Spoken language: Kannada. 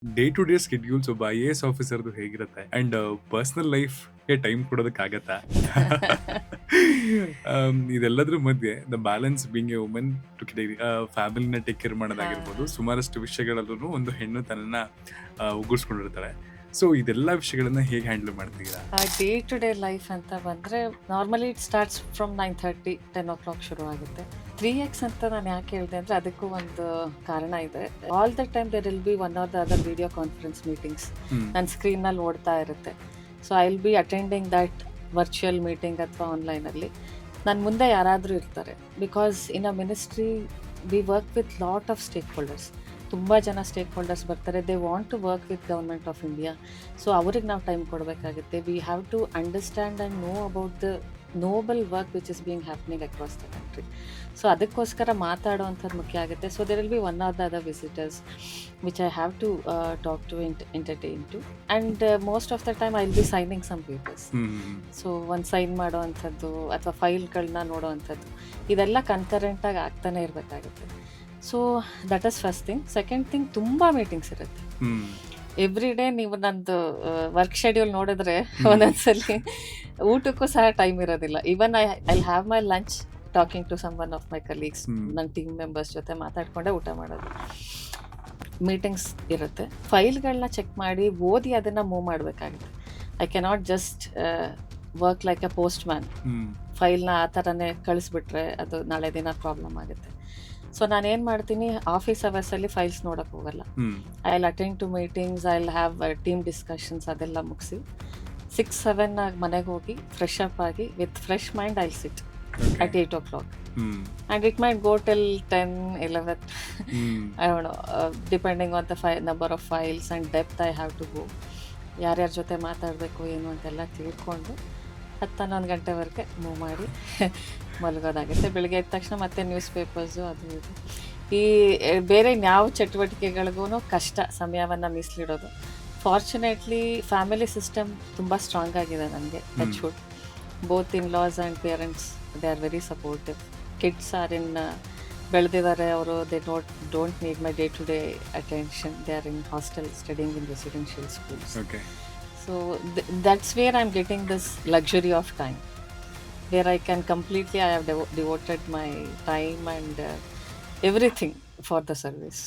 ಡೇ ಟು ಡೇ ಸ್ಕೆಡ್ಯೂಲ್ಸ್ ಒಬ್ಬ ಐಎಎಸ್ ಆಫೀಸರ್ದು ಹೇಗಿರುತ್ತೆ ಅಂಡ್ ಪರ್ಸನಲ್ ಲೈಫ್ಗೆ ಟೈಮ್ ಕೊಡೋದಕ್ಕಾಗತ್ತಾ? ಇದೆಲ್ಲದ್ರ ಮಧ್ಯೆ the balance being a woman to ಫ್ಯಾಮಿಲಿನ ಟೇಕ್ ಕೇರ್ ಮಾಡೋದಾಗಿರ್ಬೋದು, ಸುಮಾರಷ್ಟು ವಿಷಯಗಳಲ್ಲೂ ಒಂದು ಹೆಣ್ಣು ತನ್ನನ್ನ ಒಗ್ಗೂಡಿಸ್ಕೊಂಡಿರ್ತಾಳೆ. ಸೊ ಇದೆಲ್ಲ ವಿಷಯಗಳನ್ನ ಹೇಗೆ ಹ್ಯಾಂಡಲ್ ಮಾಡ್ತೀರಾ? ಡೇ ಟು ಡೇ ಲೈಫ್ ಅಂತ ಬಂದರೆ normally it starts from 9:30 10 o'clock ಶುರು ಆಗುತ್ತೆ. 3x ಅಂತ ನಾನು ಯಾಕೆ ಹೇಳಿದೆ ಅಂದರೆ ಅದಕ್ಕೂ ಒಂದು ಕಾರಣ ಇದೆ. All the time there will be one or the other video conference meetings ನನ್ನ ಸ್ಕ್ರೀನಲ್ಲಿ ಓಡ್ತಾ ಇರುತ್ತೆ. So I will be attending that virtual meeting ಅಥವಾ ಆನ್ಲೈನಲ್ಲಿ. ನನ್ನ ಮುಂದೆ ಯಾರಾದರೂ ಇರ್ತಾರೆ. Because in a ministry we work with lot of stakeholders. ತುಂಬ ಜನ ಸ್ಟೇಕ್ ಹೋಲ್ಡರ್ಸ್ ಬರ್ತಾರೆ. They want to work with government of India. So ಅವ್ರಿಗೆ ನಾವು ಟೈಮ್ ಕೊಡಬೇಕಾಗುತ್ತೆ. We have to understand and know about the noble work which is being happening across the country. So ಅದಕ್ಕೋಸ್ಕರ ಮಾತಾಡೋವಂಥದ್ದು ಮುಖ್ಯ ಆಗುತ್ತೆ. So there will be one or the other visitors which I have to talk to entertain to. And most of the time I will be signing some papers. So ಒಂದು ಸೈನ್ ಮಾಡೋ ಅಂಥದ್ದು ಅಥವಾ ಫೈಲ್ಗಳನ್ನ ನೋಡೋ ಅಂಥದ್ದು ಇದೆಲ್ಲ ಕನ್ಕರೆಂಟಾಗಿ ಆಗ್ತಾನೆ ಇರಬೇಕಾಗುತ್ತೆ. So that is first thing. Second thing, ತುಂಬ ಮೀಟಿಂಗ್ಸ್ ಇರುತ್ತೆ ಎವ್ರಿ ಡೇ. ನೀವು ನಂದು ವರ್ಕ್ ಶೆಡ್ಯೂಲ್ ನೋಡಿದ್ರೆ ಒಂದೊಂದ್ಸಲಿ ಊಟಕ್ಕೂ ಸಹ ಟೈಮ್ ಇರೋದಿಲ್ಲ. Even I have my lunch talking to some one of my colleagues. ನನ್ನ ಟೀಮ್ ಮೆಂಬರ್ಸ್ ಜೊತೆ ಮಾತಾಡ್ಕೊಂಡೆ ಊಟ ಮಾಡೋದು. ಮೀಟಿಂಗ್ಸ್ ಇರುತ್ತೆ. ಫೈಲ್ಗಳನ್ನ ಚೆಕ್ ಮಾಡಿ ಓದಿ ಅದನ್ನು ಮೂವ್ ಮಾಡಬೇಕಾಗುತ್ತೆ. I cannot just work like a postman. ಫೈಲ್ನ ಆ ಥರನೇ ಕಳಿಸ್ಬಿಟ್ರೆ ಅದು ನಾಳೆ ದಿನ ಪ್ರಾಬ್ಲಮ್ ಆಗುತ್ತೆ. ಸೊ ನಾನೇನು ಮಾಡ್ತೀನಿ, ಆಫೀಸ್ ಅವರ್ಸಲ್ಲಿ ಫೈಲ್ಸ್ ನೋಡೋಕ್ಕೆ ಹೋಗಲ್ಲ. I will attend to meetings, I will have team discussions. ಅದೆಲ್ಲ ಮುಗಿಸಿ 6-7 ಆಗಿ ಮನೆಗೆ ಹೋಗಿ ಫ್ರೆಶ್ ಅಪ್ ಆಗಿ with fresh mind I sit at 8 o'clock. And it might go till 10, 11. I don't know, depending on the number of files and depth I have to go. ಯಾರ್ಯಾರ ಜೊತೆ ಮಾತಾಡಬೇಕು ಏನು ಅಂತೆಲ್ಲ ತಿಳ್ಕೊಂಡು 10-11 ಗಂಟೆವರೆಗೆ ಮೂವ್ ಮಾಡಿ ಮಲಗೋದಾಗುತ್ತೆ. ಬೆಳಗ್ಗೆ ಎದ್ದ ತಕ್ಷಣ ಮತ್ತೆ ನ್ಯೂಸ್ ಪೇಪರ್ಸು ಅದು ಇದು ಈ ಬೇರೆ ಇನ್ಯಾವ ಚಟುವಟಿಕೆಗಳಿಗೂ ಕಷ್ಟ ಸಮಯವನ್ನು ಮೀಸಲಿಡೋದು. ಫಾರ್ಚುನೇಟ್ಲಿ ಫ್ಯಾಮಿಲಿ ಸಿಸ್ಟಮ್ ತುಂಬ ಸ್ಟ್ರಾಂಗ್ ಆಗಿದೆ ನನಗೆ. Touch wood. Both in laws and parents they are very supportive. Kids are in ಬೆಳೆದಿದ್ದಾರೆ ಅವರು. They don't need my day to day attention. They are in hostel studying in residential schools. So that's where I'm getting this luxury of time, where I can completely, I have devoted my time and everything for the service.